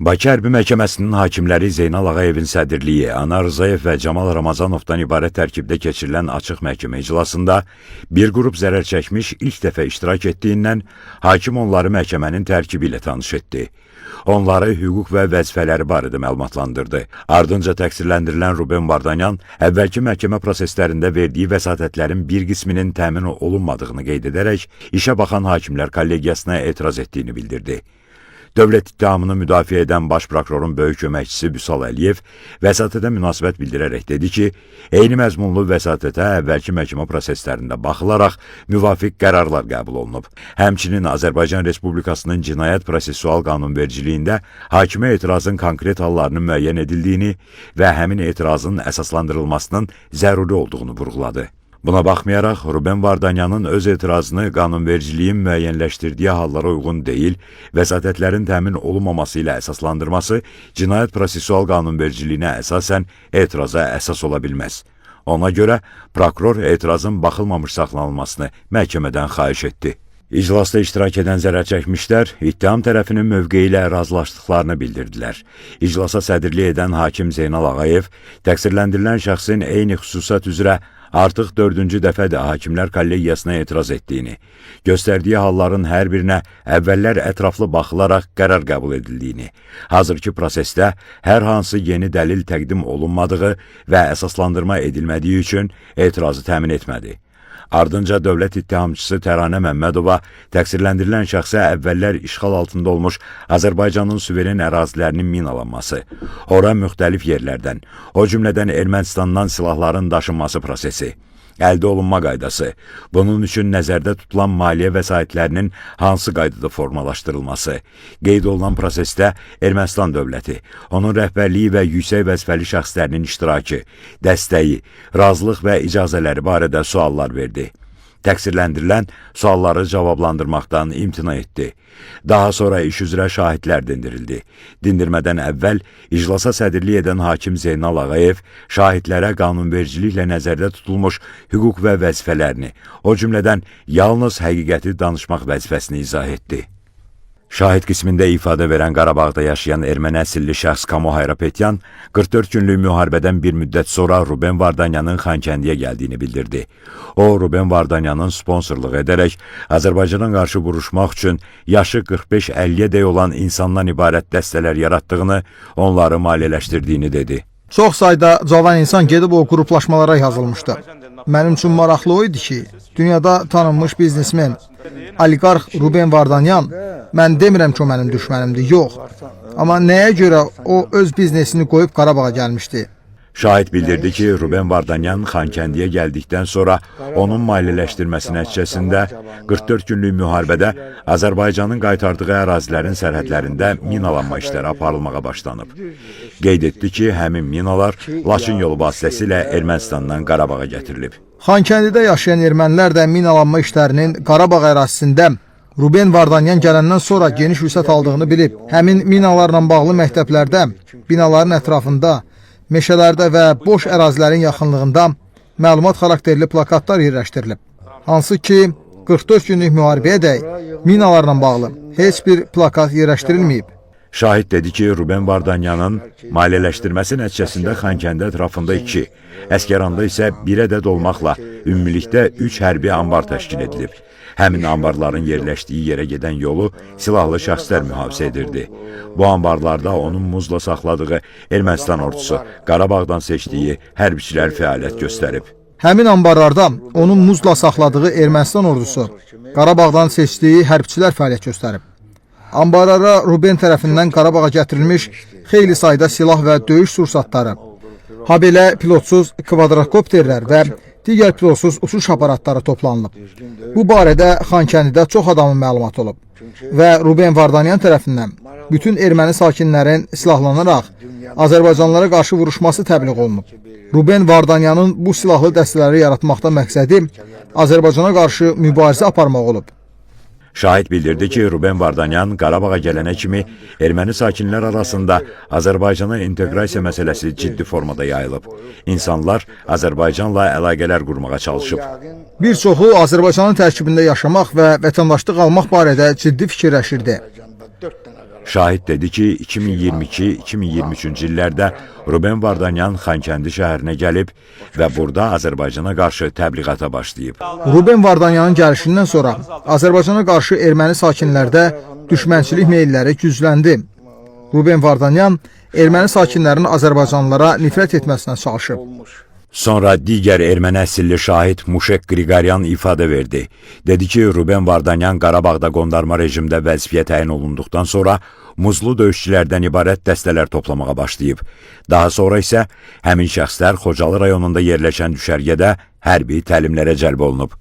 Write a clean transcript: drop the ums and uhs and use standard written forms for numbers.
Bakı Hərbi Məhkəməsinin hakimləri Zeynal Ağayevin sədrliyi, Anar Rzayev və Camal Ramazanovdan ibarət tərkibdə keçirilən açıq məhkəmə iclasında bir qrup zərər çəkmiş ilk dəfə iştirak etdiyindən hakim onları məhkəmənin tərkibi ilə tanış etdi. Onları hüquq və vəzifələri barədə məlumatlandırdı. Ardınca təqsirləndirilən Ruben Vardanyan əvvəlki məhkəmə proseslərində verdiyi vəsatətlərin bir qisminin təmin olunmadığını qeyd edərək işə baxan hakimlər kollegiyasına etiraz etdiyini bildirdi. Dövlət ittihamını müdafiə edən baş prokurorun böyük köməkçisi Vüsal Əliyev vəsatətə münasibət bildirərək dedi ki, eyni məzmunlu vəsatətə əvvəlki məhkəmə proseslərində baxılaraq müvafiq qərarlar qəbul olunub. Həmçinin Azərbaycan Respublikasının Cinayət Prosessual Qanunvericiliyində hakimə etirazın konkret hallarının müəyyən edildiyini və həmin etirazın əsaslandırılmasının zəruri olduğunu vurğuladı. Buna baxmayaraq, Ruben Vardanyanın öz etirazını qanunvericiliyin müəyyənləşdirdiyi hallara uyğun deyil, vəsatətlərin təmin olunmaması ilə əsaslandırması Cinayət Prosessual Qanunvericiliyinə əsasən etiraza əsas ola bilməz. Ona görə prokuror etirazın baxılmamış saxlanılmasını məhkəmədən xahiş etdi. İclasda iştirak edən zərər çəkmişlər ittiham tərəfinin mövqeyi ilə razılaşdıqlarını bildirdilər. İclasa sədrlik edən hakim Zeynal Ağayev təqsirləndirilən şəxsin eyni xüsusat üzrə artıq 4-cü dəfədir hakimlər kollegiyasına etiraz etdiyini, göstərdiyi halların hər birinə əvvəllər ətraflı baxılaraq qərar qəbul edildiyini, hazırki prosesdə hər hansı yeni dəlil təqdim olunmadığı və əsaslandırma edilmədiyi üçün etirazı təmin etmədi. Ardınca dövlət ittihamçısı Təranə Məmmədova təqsirləndirilən şəxsə əvvəllər işğal altında olmuş Azərbaycanın suveren ərazilərinin minalanması, ora müxtəlif yerlərdən, o cümlədən Ermənistandan silahların daşınması prosesi, əldə olunma qaydası, bunun üçün nəzərdə tutulan maliyyə vəsaitlərinin hansı qaydada formalaşdırılması, qeyd olunan prosesdə Ermənistan dövləti, onun rəhbərliyi və yüksək vəzifəli şəxslərinin iştirakı, dəstəyi, razılıq və icazələri barədə suallar verdi. Təqsirləndirilən sualları cavablandırmaqdan imtina etdi. Daha sonra iş üzrə şahidlər dindirildi. Dindirmədən əvvəl iclasa sədrlik edən hakim Zeynal Ağayev şahidlərə qanunvericiliklə nəzərdə tutulmuş hüquq və vəzifələrini, o cümlədən yalnız həqiqəti danışmaq vəzifəsini izah etdi. Şahid qismində ifadə verən Qarabağda yaşayan erməni əsilli şəxs Kamo Hayrapetyan 44 günlük müharibədən bir müddət sonra Ruben Vardanyanın Xankəndiyə gəldiyini bildirdi. O, Ruben Vardanyanın sponsorluq edərək Azərbaycana qarşı vuruşmaq üçün yaşı 45-50-yə dək olan insandan ibarət dəstələr yaratdığını, onları maliyyələşdirdiyini dedi. Çox sayda cavan insan gedib o qruplaşmalara yazılmışdı. Mənim üçün maraqlı o idi ki, dünyada tanınmış biznesmen, oliqarx Ruben Vardanyan, mən demirəm ki, o mənim düşmənimdir, yox. Amma nəyə görə o öz biznesini qoyub Qarabağa gəlmişdi? Şahid bildirdi ki, Ruben Vardanyan Xankəndiyə gəldikdən sonra onun maliyyələşdirməsi nəticəsində 44 günlük müharibədə Azərbaycanın qaytardığı ərazilərin sərhədlərində minalanma işləri aparılmağa başlanıb. Qeyd etdi ki, həmin minalar Laçın yolu vasitəsilə Ermənistandan Qarabağa gətirilib. Xankəndidə yaşayan ermənilər də minalanma işlərinin Qarabağ ərazisində Ruben Vardanyan gələndən sonra geniş vüsət aldığını bilib. Həmin minalarla bağlı məktəblərdə, binaların ətrafında, meşələrdə və boş ərazilərin yaxınlığında məlumat xarakterli plakatlar yerləşdirilib. Hansı ki, 44 günlük müharibəyədək minalarla bağlı heç bir plakat yerləşdirilməyib. Şahid dedi ki, Ruben Vardanyanın maliyyələşdirməsi nəticəsində Xankəndi ətrafında 2, Əsgəranda isə 1 ədəd olmaqla ümumilikdə 3 hərbi anbar təşkil edilib. Həmin anbarların yerləşdiyi yerə gedən yolu silahlı şəxslər mühafizə edirdi. Bu anbarlarda onun muzla saxladığı Ermənistan ordusu, Qarabağdan seçdiyi hərbiçilər fəaliyyət göstərib. Həmin anbarlarda onun muzla saxladığı Ermənistan ordusu, Qarabağdan seçdiyi hərbiçilər fəaliyyət göstərib. Anbarlara Ruben tərəfindən Qarabağa gətirilmiş xeyli sayda silah və döyüş sursatları, habelə pilotsuz kvadrokopterlər və digər pilotsuz uçuş aparatları toplanılıb. Bu barədə Xankəndidə çox adamın məlumatı olub və Ruben Vardanyan tərəfindən bütün erməni sakinlərin silahlanaraq Azərbaycanlılara qarşı vuruşması təbliğ olunub. Ruben Vardanyanın bu silahlı dəstələri yaratmaqda məqsədi Azərbaycana qarşı mübarizə aparmaq olub. Şahid bildirdi ki, Ruben Vardanyan Qarabağa gələnə kimi erməni sakinlər arasında Azərbaycana inteqrasiya məsələsi ciddi formada yayılıb. İnsanlar Azərbaycanla əlaqələr qurmağa çalışıb. Bir çoxu Azərbaycanın tərkibində yaşamaq və vətəndaşlıq almaq barədə ciddi fikirləşirdi. Şahid dedi ki, 2022-2023-cü illərdə Ruben Vardanyan Xankəndi şəhərinə gəlib və burada Azərbaycana qarşı təbliğata başlayıb. Ruben Vardanyanın gəlişindən sonra Azərbaycana qarşı erməni sakinlərdə düşmənçilik meylləri gücləndi. Ruben Vardanyan erməni sakinlərin Azərbaycanlılara nifrət etməsinə çalışıb. Sonra digər erməni əsilli şahid Muşek Qriqoryan ifadə verdi. Dedi ki, Ruben Vardanyan Qarabağda qondarma rejimdə vəzifəyə təyin olunduqdan sonra muzlu döyüşçülərdən ibarət dəstələr toplamağa başlayıb. Daha sonra isə həmin şəxslər Xocalı rayonunda yerləşən düşərgədə hərbi təlimlərə cəlb olunub.